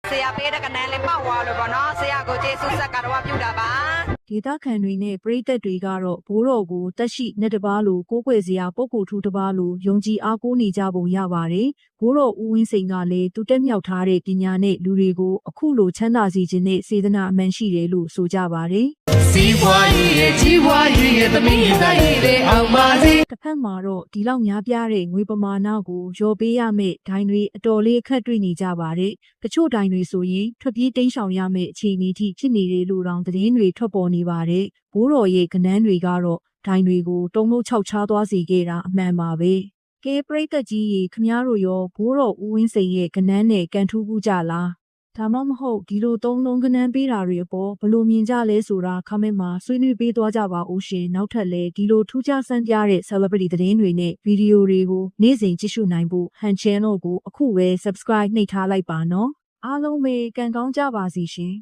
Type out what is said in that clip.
ဆရာပေးတဲ့ကနန်းလေးပေါက်သွားလို့ပေါ့နော်ဆရာကိုကျေးဇူးဆက်ကတော့ပြုတာပါဒေသခံတွေနဲ့ပရိသတ်တွေကတော့ဘိုးတော်ကိုတက်ရှိနဲ့တပါးလိုကိုးကွယ်စရာပုဂ္ဂိုလ်ထူးတပါးလိုယုံကြည်အားကိုးနေကြပုံရပါတယ်။ဘိုးတော်ဦးဝင်းစိန်ကလည်းသူတက်မြောက်ထားတဲ့ပညာနဲ့လူတွေကိုအခုလိုချမ်းသာစေခြင်းနဲ့စေတနာအမှန်ရှိတယ်လို့ဆိုကြပါတယ်။စီးပွားရေးရဲ့ကြီးပွားရေးရဲ့သမီးရင်သားရေးတဲ့အောင်ပါစေ။တစ်ဖက်မှာတော့ဒီလောက်များပြားတဲ့ငွေပမာဏကိုရော်ပေးရမယ့်ဒိုင်းတွေအတော်လေးအခက်တွေ့နေကြပါတယ်။တချို့ဒိုင်းတွေဆိုရင်ထွက်ပြေးတိမ်းရှောင်ရမယ့်အခြေအနေထိဖြစ်နေတယ်လို့တောင်သတင်းတွေထွက်ပေါ်နေပါတယ်။ဘိုးတော်ရဲ့ကနန်းတွေကတော့ဒိုင်းတွေကိုတုံးလို့ခြောက်ချားသွားစေခဲ့တာအမှန်ပါပဲ။ကဲပရိသတ်ကြီးရေခမားတို့ရောဘိုးတော်ဦးဝင်းစိန်ရဲ့ကနန်းနဲ့ကန်ထူးကူးကြလား။ဒါမှမဟုတ်ဒီလိုသုံးလုံးကနန်းပေးတာတွေအပေါ်ဘယ်လိုမြင်ကြလဲဆိုတာ comment မှာဆွေးနွေးပေးသွားကြပါဦးရှင်နောက်ထပ်လည်းဒီလိုထူးခြားဆန်းပြတဲ့ celebrity သတင်းတွေနဲ့ဗီဒီယိုတွေကိုနေ့စဉ်ကြည့်ရှုနိုင်ဖို့ Han Channel ကိုအခုပဲ subscribe နှိပ်ထားလိုက်ပါနော်အားလုံးပဲကံကောင်းကြပါစီရှင်